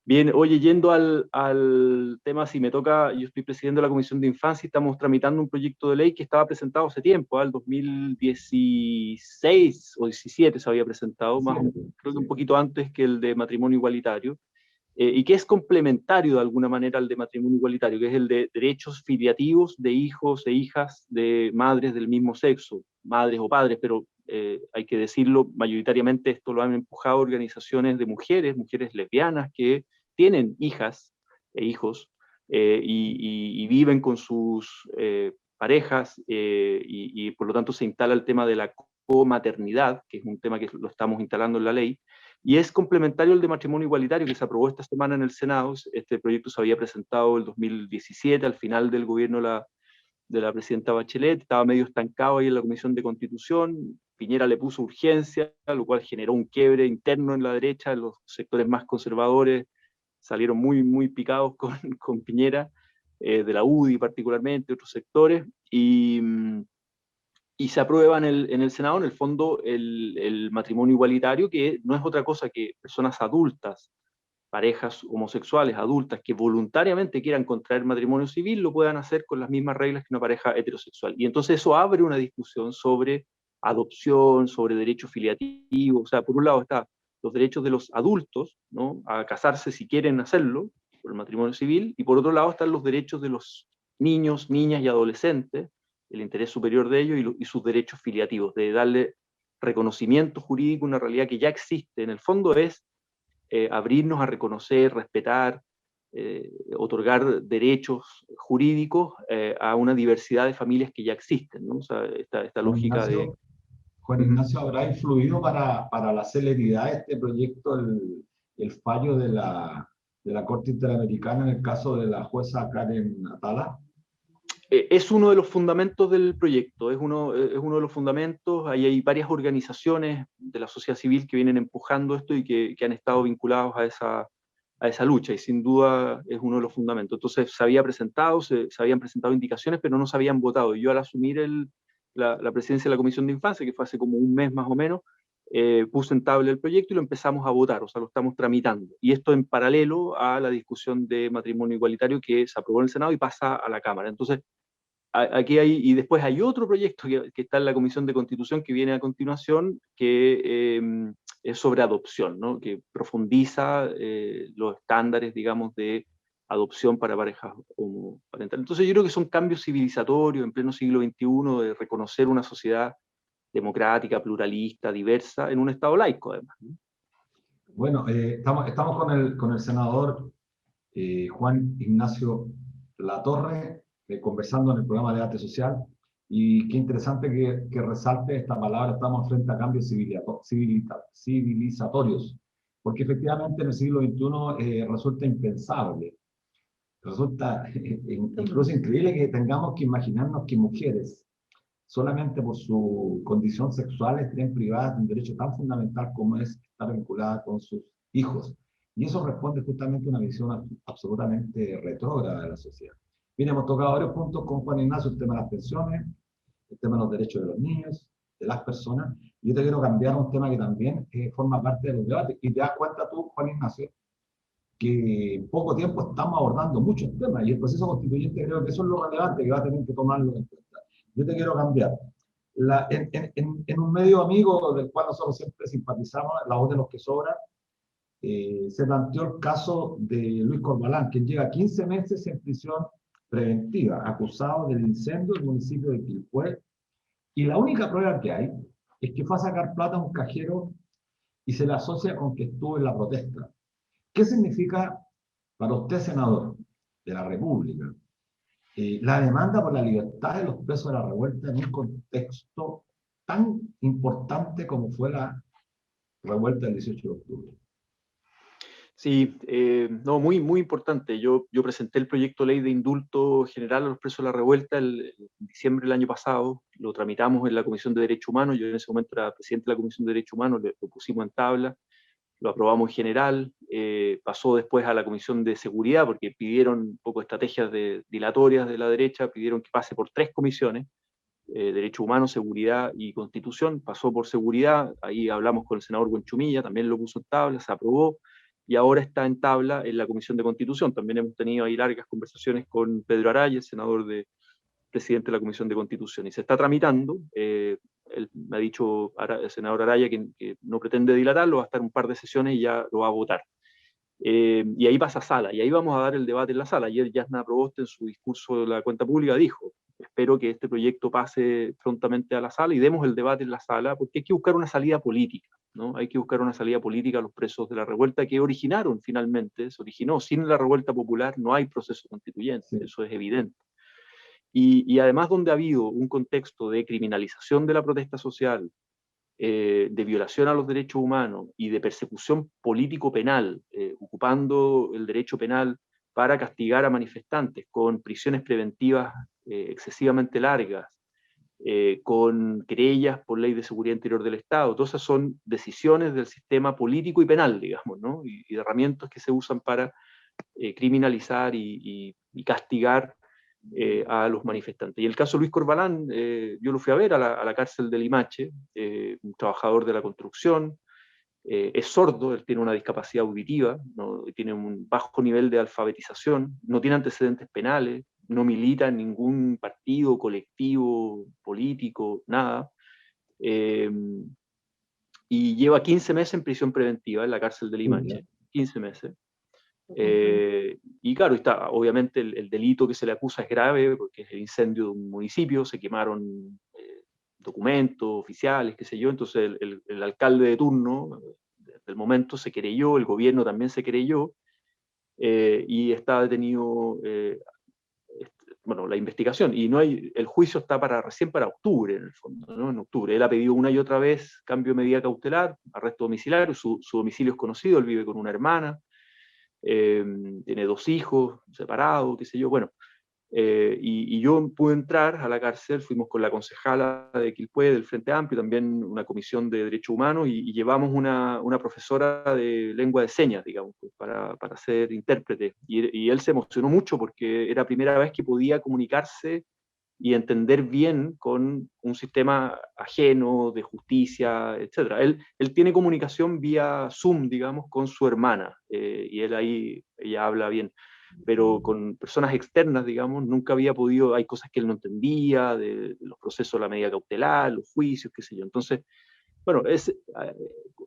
C: Bien, oye, yendo al tema, si me toca, yo estoy presidiendo la Comisión de Infancia y estamos tramitando un proyecto de ley que estaba presentado hace tiempo, el 2016 o 17 se había presentado, creo que un poquito antes que el de matrimonio igualitario, y que es complementario de alguna manera al de matrimonio igualitario, que es el de derechos filiativos de hijos e hijas de madres del mismo sexo, madres o padres, pero hay que decirlo, mayoritariamente esto lo han empujado organizaciones de mujeres lesbianas que tienen hijas e hijos y viven con sus parejas y por lo tanto se instala el tema de la comaternidad, que es un tema que lo estamos instalando en la ley, y es complementario al de matrimonio igualitario que se aprobó esta semana en el Senado. Este proyecto se había presentado el 2017, al final del gobierno de la presidenta Bachelet, estaba medio estancado ahí en la Comisión de Constitución. Piñera le puso urgencia, lo cual generó un quiebre interno en la derecha, en los sectores más conservadores salieron muy picados con Piñera, de la UDI particularmente, otros sectores, y y se aprueba en el Senado, en el fondo, el matrimonio igualitario, que no es otra cosa que personas adultas, parejas homosexuales adultas que voluntariamente quieran contraer matrimonio civil, lo puedan hacer con las mismas reglas que una pareja heterosexual. Y entonces eso abre una discusión sobre adopción, sobre derechos filiativos. O sea, por un lado están los derechos de los adultos, ¿no?, a casarse si quieren hacerlo, por el matrimonio civil, y por otro lado están los derechos de los niños, niñas y adolescentes, el interés superior de ellos y sus derechos filiativos, de darle reconocimiento jurídico a una realidad que ya existe. En el fondo es abrirnos a reconocer, respetar, otorgar derechos jurídicos a una diversidad de familias que ya existen, ¿no? O sea, esta
A: Juan
C: lógica de...
A: Ignacio, Juan Ignacio, ¿habrá influido para la celeridad de este proyecto el fallo de la Corte Interamericana en el caso de la jueza Karen Atala?
C: Es uno de los fundamentos del proyecto, es uno de los fundamentos. Ahí hay varias organizaciones de la sociedad civil que vienen empujando esto y que han estado vinculados a esa lucha, y sin duda es uno de los fundamentos. Entonces se habían presentado indicaciones, pero no se habían votado. Y yo, al asumir la presidencia de la Comisión de Infancia, que fue hace como un mes más o menos, puse en tabla el proyecto y lo empezamos a votar, o sea, lo estamos tramitando. Y esto en paralelo a la discusión de matrimonio igualitario que se aprobó en el Senado y pasa a la Cámara. Entonces, aquí hay, y después hay otro proyecto que está en la Comisión de Constitución, que viene a continuación, que es sobre adopción, ¿no?, que profundiza los estándares, digamos, de adopción para parejas homoparentales. Entonces yo creo que son cambios civilizatorios en pleno siglo XXI, de reconocer una sociedad democrática, pluralista, diversa, en un Estado laico, además, ¿no?
A: Bueno, estamos con el senador Juan Ignacio Latorre, conversando en el programa de Debate Social, y qué interesante que resalte esta palabra. Estamos frente a cambios civilizatorios, porque efectivamente en el siglo XXI resulta impensable, resulta incluso increíble que tengamos que imaginarnos que mujeres, solamente por su condición sexual, estén privadas de un derecho tan fundamental como es estar vinculada con sus hijos. Y eso responde justamente a una visión absolutamente retrógrada de la sociedad. Bien, hemos tocado varios puntos con Juan Ignacio: el tema de las pensiones, el tema de los derechos de los niños, de las personas. Yo te quiero cambiar a un tema que también forma parte de los debates. Y te das cuenta tú, Juan Ignacio, que en poco tiempo estamos abordando muchos temas, y el proceso constituyente creo que eso es lo relevante que va a tener que tomarlo en cuenta. Yo te quiero cambiar. En un medio amigo del cual nosotros siempre simpatizamos, La Voz de los que Sobran, se planteó el caso de Luis Corbalán, quien llega 15 meses en prisión preventiva, acusado del incendio del municipio de Quilpué, y la única prueba que hay es que fue a sacar plata a un cajero y se le asocia con que estuvo en la protesta. ¿Qué significa para usted, senador de la República, la demanda por la libertad de los presos de la revuelta en un contexto tan importante como fue la revuelta del 18 de octubre?
C: Sí, no, muy, muy importante. Yo presenté el proyecto de ley de indulto general a los presos de la revuelta en diciembre del año pasado. Lo tramitamos en la Comisión de Derechos Humanos. Yo en ese momento era presidente de la Comisión de Derechos Humanos, lo pusimos en tabla, lo aprobamos en general. Pasó después a la Comisión de Seguridad, porque pidieron un poco estrategias dilatorias de la derecha, pidieron que pase por 3 comisiones: Derechos Humanos, Seguridad y Constitución. Pasó por Seguridad, ahí hablamos con el senador Buenchumilla, también lo puso en tabla, se aprobó, y ahora está en tabla en la Comisión de Constitución. También hemos tenido ahí largas conversaciones con Pedro Araya, el senador presidente de la Comisión de Constitución, y se está tramitando. Él me ha dicho, el senador Araya, que no pretende dilatarlo, va a estar un par de sesiones y ya lo va a votar. Y ahí pasa a sala, y ahí vamos a dar el debate en la sala. Ayer Yasna Proboste, en su discurso de la cuenta pública, dijo: espero que este proyecto pase prontamente a la sala y demos el debate en la sala, porque hay que buscar una salida política, ¿no? Hay que buscar una salida política a los presos de la revuelta que originaron finalmente, se originó. Sin la revuelta popular no hay proceso constituyente, sí. Eso es evidente. Y además, donde ha habido un contexto de criminalización de la protesta social, de violación a los derechos humanos y de persecución político-penal, ocupando el derecho penal para castigar a manifestantes con prisiones preventivas excesivamente largas, con querellas por ley de seguridad interior del Estado. Todas esas son decisiones del sistema político y penal, digamos, ¿no? Y herramientas que se usan para criminalizar y castigar a los manifestantes. Y el caso Luis Corbalán, yo lo fui a ver a la cárcel de Limache, un trabajador de la construcción, es sordo, él tiene una discapacidad auditiva, ¿no? Tiene un bajo nivel de alfabetización, no tiene antecedentes penales, no milita en ningún partido, colectivo, político, nada. Y lleva 15 meses en prisión preventiva en la cárcel de Limache, 15 meses. Y claro, está, obviamente el delito que se le acusa es grave, porque es el incendio de un municipio, se quemaron documentos oficiales, qué sé yo, entonces el alcalde de turno del momento se querelló, el gobierno también se querelló, y está detenido, bueno, la investigación, y no hay, el juicio está recién para octubre, en el fondo, ¿no? En octubre. Él ha pedido una y otra vez cambio de medida cautelar, arresto domiciliario, su domicilio es conocido, él vive con una hermana, tiene 2 hijos separados, qué sé yo, bueno. Y yo pude entrar a la cárcel, fuimos con la concejala de Quilpué, del Frente Amplio, también una comisión de derechos humanos, y llevamos una profesora de lengua de señas, digamos, pues, para ser intérprete. Y él se emocionó mucho porque era la primera vez que podía comunicarse y entender bien con un sistema ajeno de justicia, etc. Él tiene comunicación vía Zoom, digamos, con su hermana, y él ahí, ella habla bien, pero con personas externas, digamos, nunca había podido, hay cosas que él no entendía, de los procesos de la medida cautelar, los juicios, qué sé yo. Entonces, bueno,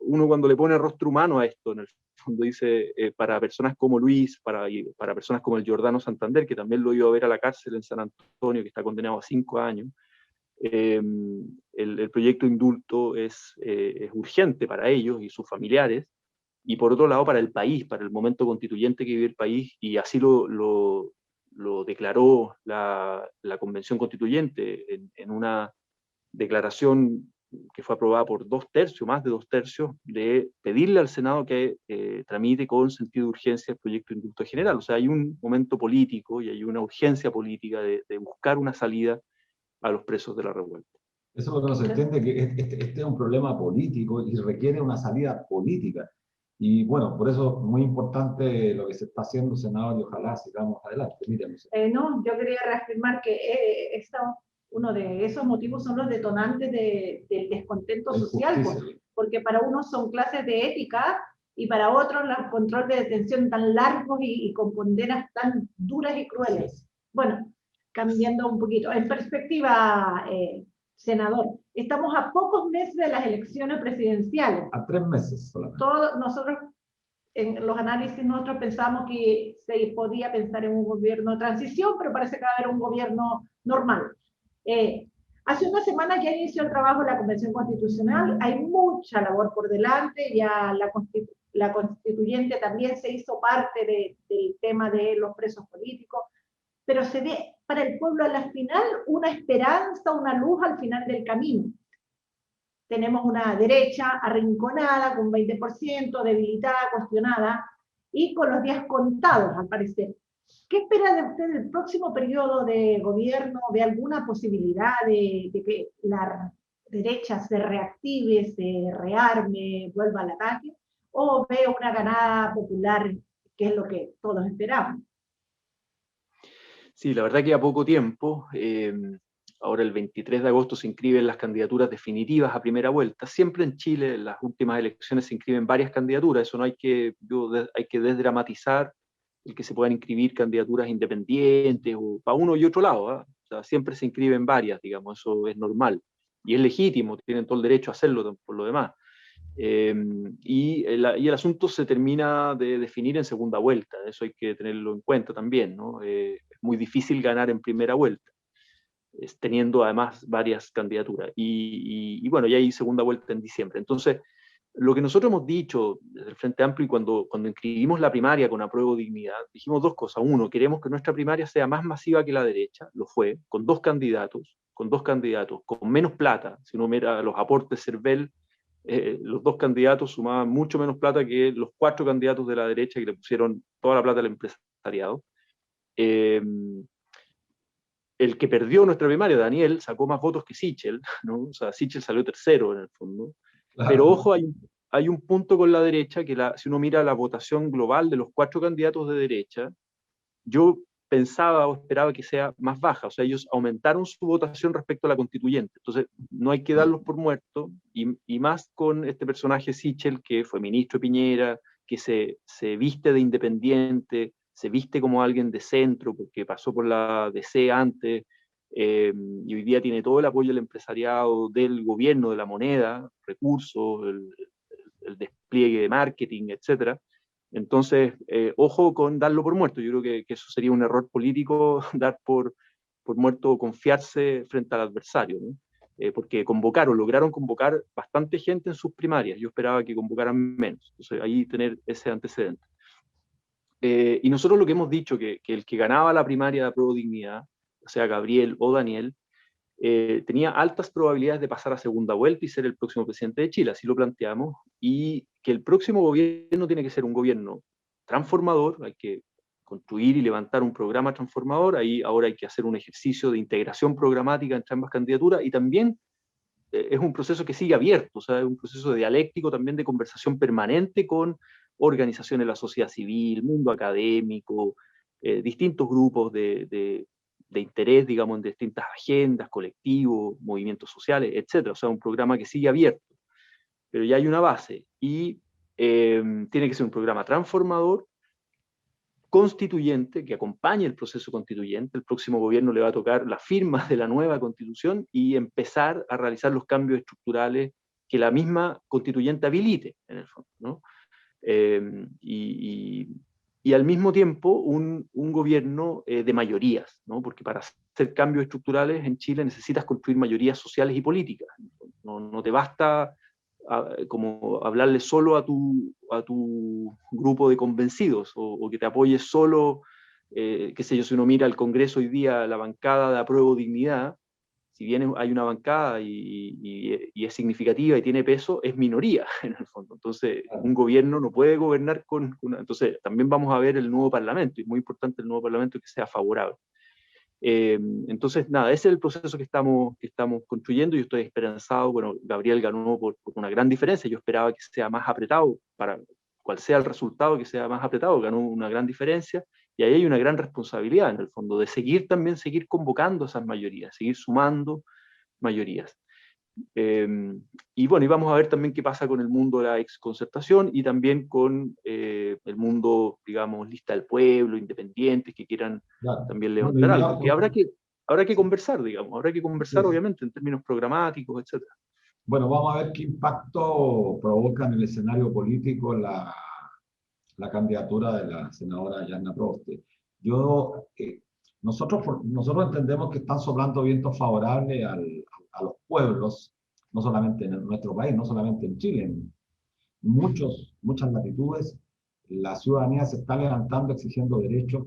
C: uno cuando le pone rostro humano a esto, en el fondo dice, para personas como Luis, para personas como el Giordano Santander, que también lo iba a ver a la cárcel en San Antonio, que está condenado a 5 años, el proyecto indulto es urgente para ellos y sus familiares, y por otro lado para el país, para el momento constituyente que vive el país, y así lo declaró la Convención Constituyente en una declaración que fue aprobada por 2/3, más de 2/3, de pedirle al Senado que tramite con sentido de urgencia el proyecto de indulto general. O sea, hay un momento político y hay una urgencia política de buscar una salida a los presos de la revuelta.
A: Eso es lo que no se entiende, que este es un problema político y requiere una salida política. Y bueno, por eso es muy importante lo que se está haciendo, senador, y ojalá sigamos adelante. Mírame.
B: No, yo quería reafirmar que uno de esos motivos son los detonantes del descontento social, porque para unos son clases de ética y para otros los control de detención tan largos y con condenas tan duras y crueles. Sí. Bueno, cambiando un poquito. En perspectiva, senador, estamos a pocos meses de las elecciones presidenciales.
A: A 3 meses solamente.
B: Nosotros, en los análisis nosotros pensamos que se podía pensar en un gobierno de transición, pero parece que va a haber un gobierno normal. Hace unas semanas ya inició el trabajo de la Convención Constitucional, hay mucha labor por delante, ya la constituyente también se hizo parte del tema de los presos políticos, pero se ve para el pueblo a la final una esperanza, una luz al final del camino. Tenemos una derecha arrinconada, con 20%, debilitada, cuestionada, y con los días contados, al parecer. ¿Qué espera de usted del próximo periodo de gobierno? ¿Ve alguna posibilidad de que la derecha se reactive, se rearme, vuelva al ataque? ¿O ve una ganada popular, que es lo que todos esperamos?
C: Sí, la verdad que a poco tiempo. Ahora el 23 de agosto se inscriben las candidaturas definitivas a primera vuelta. Siempre en Chile, en las últimas elecciones se inscriben varias candidaturas. Eso no hay que desdramatizar el que se puedan inscribir candidaturas independientes o para uno y otro lado, ¿eh? O sea, siempre se inscriben varias, digamos, eso es normal. Y es legítimo, tienen todo el derecho a hacerlo por lo demás. Y el asunto se termina de definir en segunda vuelta, eso hay que tenerlo en cuenta también, ¿no? Es muy difícil ganar en primera vuelta, teniendo además varias candidaturas. Y bueno, ya hay segunda vuelta en diciembre. Entonces, lo que nosotros hemos dicho desde el Frente Amplio y cuando inscribimos la primaria con Apruebo Dignidad, dijimos 2 cosas. Uno, queremos que nuestra primaria sea más masiva que la derecha, lo fue, con dos candidatos, con menos plata. Si uno mira los aportes CERVEL, los 2 candidatos sumaban mucho menos plata que los 4 candidatos de la derecha que le pusieron toda la plata al empresariado. El que perdió nuestra primaria, Daniel, sacó más votos que Sichel, ¿no? O sea, Sichel salió tercero en el fondo. Claro. Pero ojo, hay un punto con la derecha que si uno mira la votación global de los 4 candidatos de derecha, yo pensaba o esperaba que sea más baja. O sea, ellos aumentaron su votación respecto a la constituyente. Entonces, no hay que darlos por muertos, y más con este personaje Sichel, que fue ministro de Piñera, que se viste de independiente, se viste como alguien de centro, porque pasó por la DC antes, y hoy día tiene todo el apoyo del empresariado, del gobierno, de la moneda, recursos, el despliegue de marketing, etcétera. Entonces, ojo con darlo por muerto. Yo creo que eso sería un error político, dar por muerto o confiarse frente al adversario, ¿no? Porque lograron convocar bastante gente en sus primarias. Yo esperaba que convocaran menos. Entonces, ahí tener ese antecedente. Y nosotros lo que hemos dicho, que el que ganaba la primaria de Apruebo Dignidad, o sea, Gabriel o Daniel, tenía altas probabilidades de pasar a segunda vuelta y ser el próximo presidente de Chile, así lo planteamos, y que el próximo gobierno tiene que ser un gobierno transformador, hay que construir y levantar un programa transformador, ahí ahora hay que hacer un ejercicio de integración programática entre ambas candidaturas, y también es un proceso que sigue abierto, o sea, es un proceso dialéctico también de conversación permanente con organizaciones de la sociedad civil, mundo académico, distintos grupos de interés, digamos, en distintas agendas, colectivos, movimientos sociales, etc. O sea, un programa que sigue abierto, pero ya hay una base, y tiene que ser un programa transformador, constituyente, que acompañe el proceso constituyente. El próximo gobierno le va a tocar la firma de la nueva constitución y empezar a realizar los cambios estructurales que la misma constituyente habilite, en el fondo, ¿no? Y al mismo tiempo un gobierno de mayorías, ¿no? Porque para hacer cambios estructurales en Chile necesitas construir mayorías sociales y políticas. No te basta como hablarle solo a tu grupo de convencidos, o que te apoye solo, qué sé yo, si uno mira al Congreso hoy día, la bancada de Apruebo Dignidad, si bien hay una bancada y es significativa y tiene peso, es minoría en el fondo. Entonces, un gobierno no puede gobernar Entonces, también vamos a ver el nuevo Parlamento, y es muy importante el nuevo Parlamento que sea favorable. Entonces, nada, ese es el proceso que estamos construyendo. Yo estoy esperanzado. Bueno, Gabriel ganó por una gran diferencia. Yo esperaba que sea más apretado, para cual sea el resultado, que sea más apretado. Ganó una gran diferencia, y ahí hay una gran responsabilidad, en el fondo, de seguir convocando esas mayorías, seguir sumando mayorías. Y bueno, y vamos a ver también qué pasa con el mundo de la exconcertación, y también con el mundo, digamos, lista del pueblo, independientes que quieran también levantar algo, que habrá que conversar, digamos, habrá que conversar, obviamente, en términos programáticos, etc.
A: Bueno, vamos a ver qué impacto provoca en el escenario político la candidatura de la senadora Yana Proboste. Nosotros entendemos que están soplando vientos favorables a los pueblos, no solamente en nuestro país, no solamente en Chile. En muchas latitudes, la ciudadanía se está levantando exigiendo derechos,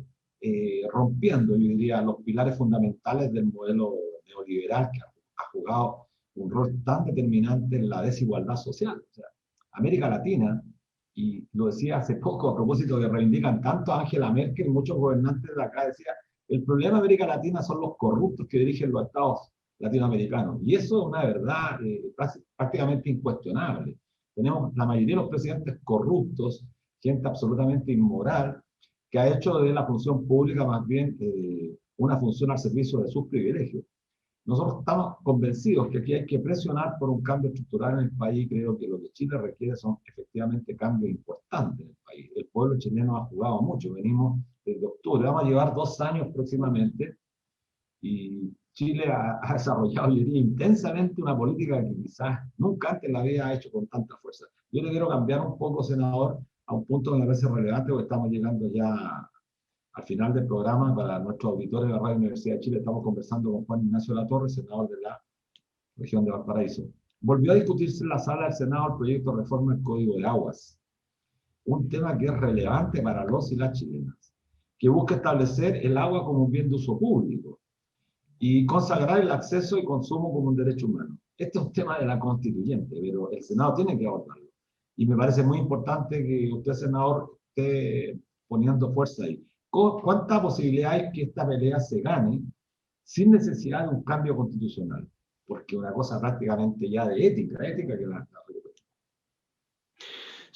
A: rompiendo, yo diría, los pilares fundamentales del modelo neoliberal que ha jugado un rol tan determinante en la desigualdad social. O sea, América Latina, y lo decía hace poco a propósito que reivindican tanto a Angela Merkel, muchos gobernantes de acá decían, el problema de América Latina son los corruptos que dirigen los estados latinoamericanos. Y eso es una verdad prácticamente incuestionable. Tenemos la mayoría de los presidentes corruptos, gente absolutamente inmoral, que ha hecho de la función pública más bien una función al servicio de sus privilegios. Nosotros estamos convencidos que aquí hay que presionar por un cambio estructural en el país. Creo que lo que Chile requiere son efectivamente cambios importantes en el país. El pueblo chileno ha jugado mucho, venimos desde octubre, vamos a llevar 2 años próximamente, y Chile ha desarrollado, yo diría, intensamente una política que quizás nunca antes la había hecho con tanta fuerza. Yo le quiero cambiar un poco, senador, a un punto que me parece relevante, porque estamos llegando ya al final del programa. Para nuestros auditores de la Radio Universidad de Chile, estamos conversando con Juan Ignacio Latorre, senador de la región de Valparaíso. Volvió a discutirse en la sala del Senado el proyecto de reforma del Código de Aguas, un tema que es relevante para los y las chilenas, que busca establecer el agua como un bien de uso público y consagrar el acceso y consumo como un derecho humano. Este es un tema de la constituyente, pero el Senado tiene que abordarlo. Y me parece muy importante que usted, senador, esté poniendo fuerza ahí. ¿Cuánta posibilidad hay que esta pelea se gane sin necesidad de un cambio constitucional? Porque una cosa prácticamente ya de ética que la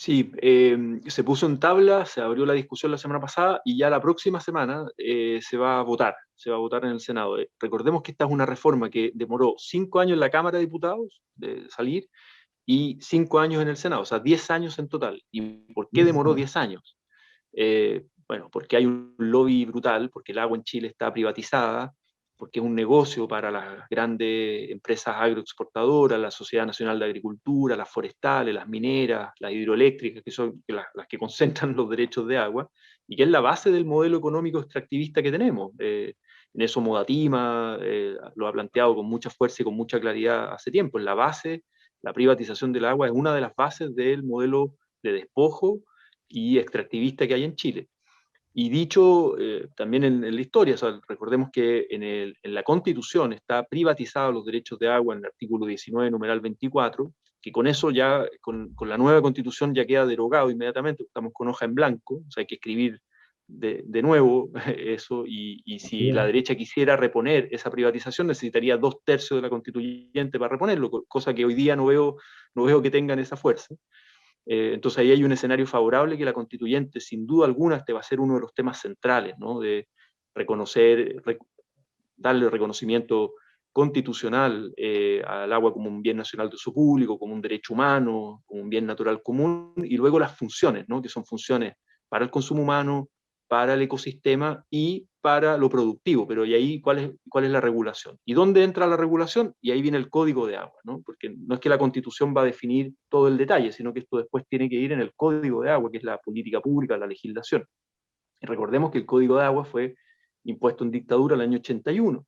C: Sí, se puso en tabla, se abrió la discusión la semana pasada y ya la próxima semana se va a votar en el Senado. Recordemos que esta es una reforma que demoró 5 años en la Cámara de Diputados de salir y 5 años en el Senado, o sea, 10 años en total. ¿Y por qué demoró 10 años? Bueno, porque hay un lobby brutal, porque el agua en Chile está privatizada, porque es un negocio para las grandes empresas agroexportadoras, la Sociedad Nacional de Agricultura, las forestales, las mineras, las hidroeléctricas, que son las que concentran los derechos de agua, y que es la base del modelo económico extractivista que tenemos. En eso Modatima lo ha planteado con mucha fuerza y con mucha claridad hace tiempo. En la base, la privatización del agua es una de las bases del modelo de despojo y extractivista que hay en Chile. Y dicho también en la historia, o sea, recordemos que en la Constitución está privatizados los derechos de agua en el artículo 19, numeral 24, que con eso ya, con la nueva Constitución ya queda derogado inmediatamente, estamos con hoja en blanco, o sea, hay que escribir de nuevo eso, y si la derecha quisiera reponer esa privatización, necesitaría 2/3 de la constituyente para reponerlo, cosa que hoy día no veo que tengan esa fuerza. Entonces ahí hay un escenario favorable que la constituyente, sin duda alguna, este va a ser uno de los temas centrales, ¿no? De reconocer, darle reconocimiento constitucional al agua como un bien nacional de uso público, como un derecho humano, como un bien natural común, y luego las funciones, ¿no? Que son funciones para el consumo humano, para el ecosistema y para lo productivo. Pero ¿y ahí cuál es la regulación? ¿Y dónde entra la regulación? Y ahí viene el código de agua, ¿no? Porque no es que la Constitución va a definir todo el detalle, sino que esto después tiene que ir en el código de agua, que es la política pública, la legislación. Y recordemos que el código de agua fue impuesto en dictadura el año 81. O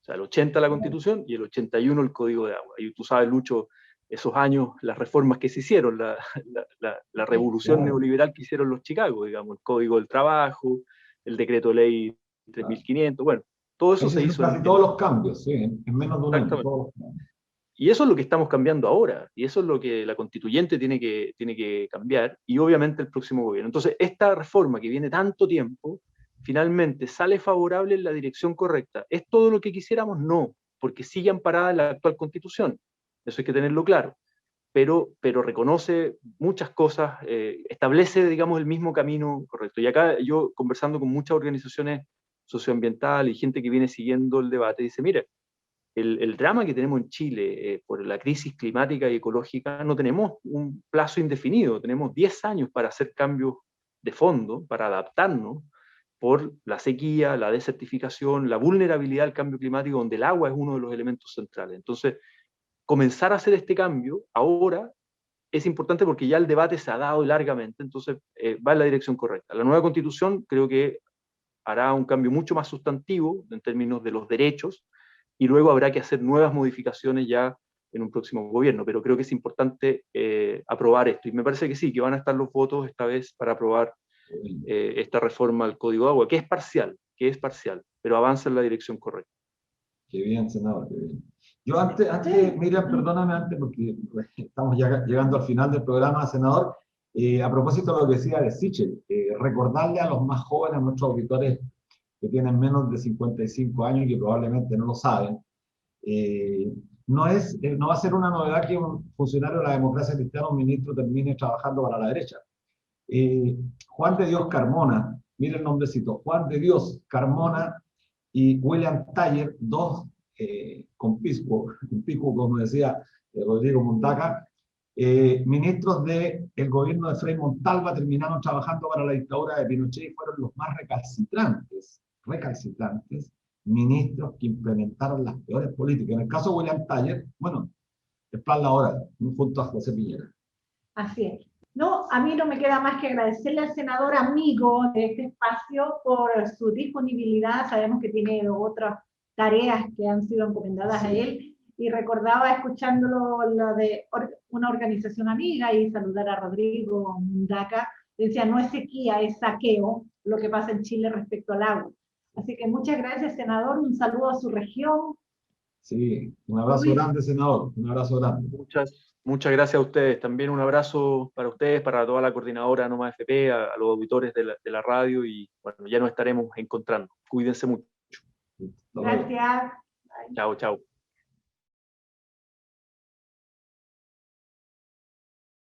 C: sea, el 80 la Constitución y el 81 el código de agua. Y tú sabes, Lucho, esos años, las reformas que se hicieron, la revolución neoliberal que hicieron los Chicago, digamos, el Código del Trabajo, el Decreto de Ley 3500, bueno, todo eso se hizo
A: casi todos los cambios, sí, en menos de un año. Todos los cambios.
C: Y eso es lo que estamos cambiando ahora, y eso es lo que la constituyente tiene que cambiar, y obviamente el próximo gobierno. Entonces, esta reforma que viene tanto tiempo, finalmente sale favorable en la dirección correcta. ¿Es todo lo que quisiéramos? No, porque sigue amparada en la actual constitución. Eso hay que tenerlo claro. Pero reconoce muchas cosas, establece, digamos, el mismo camino correcto. Y acá yo, conversando con muchas organizaciones socioambientales y gente que viene siguiendo el debate, dice, mire, el drama que tenemos en Chile por la crisis climática y ecológica, no tenemos un plazo indefinido, tenemos 10 años para hacer cambios de fondo, para adaptarnos por la sequía, la desertificación, la vulnerabilidad al cambio climático, donde el agua es uno de los elementos centrales. Entonces, comenzar a hacer este cambio ahora es importante porque ya el debate se ha dado largamente, entonces va en la dirección correcta. La nueva Constitución creo que hará un cambio mucho más sustantivo en términos de los derechos, y luego habrá que hacer nuevas modificaciones ya en un próximo gobierno, pero creo que es importante aprobar esto, y me parece que sí, que van a estar los votos esta vez para aprobar esta reforma al Código de Agua, que es parcial, pero avanza en la dirección correcta.
A: Qué bien, senador, qué bien. Yo antes, Miriam, perdóname antes, porque estamos ya llegando al final del programa, senador, a propósito de lo que decía de Sichel, recordarle a los más jóvenes, a nuestros auditores que tienen menos de 55 años y que probablemente no lo saben, no va a ser una novedad que un funcionario de la democracia cristiana, un ministro, termine trabajando para la derecha. Juan de Dios Carmona, mire el nombrecito, Juan de Dios Carmona y William Thayer, dos conpiscuos, como decía Rodrigo Mondaca, ministros del gobierno de Frei Montalva, terminaron trabajando para la dictadura de Pinochet y fueron los más recalcitrantes ministros que implementaron las peores políticas. En el caso de William Thayer, bueno, el plan La Hora, junto a José Piñera.
B: Así es. No, a mí no me queda más que agradecerle al senador amigo de este espacio por su disponibilidad. Sabemos que tiene otras tareas que han sido encomendadas a él, y recordaba escuchándolo lo de una organización amiga y saludar a Rodrigo Mundaca. Decía, no es sequía, es saqueo lo que pasa en Chile respecto al agua. Así que muchas gracias, senador. Un saludo a su región.
A: Sí, un abrazo grande, senador. Un abrazo grande.
C: Muchas gracias a ustedes. También un abrazo para ustedes, para toda la coordinadora Noma FP, a los auditores de la radio, y bueno, ya nos estaremos encontrando. Cuídense mucho.
B: Gracias.
C: Chao, chao.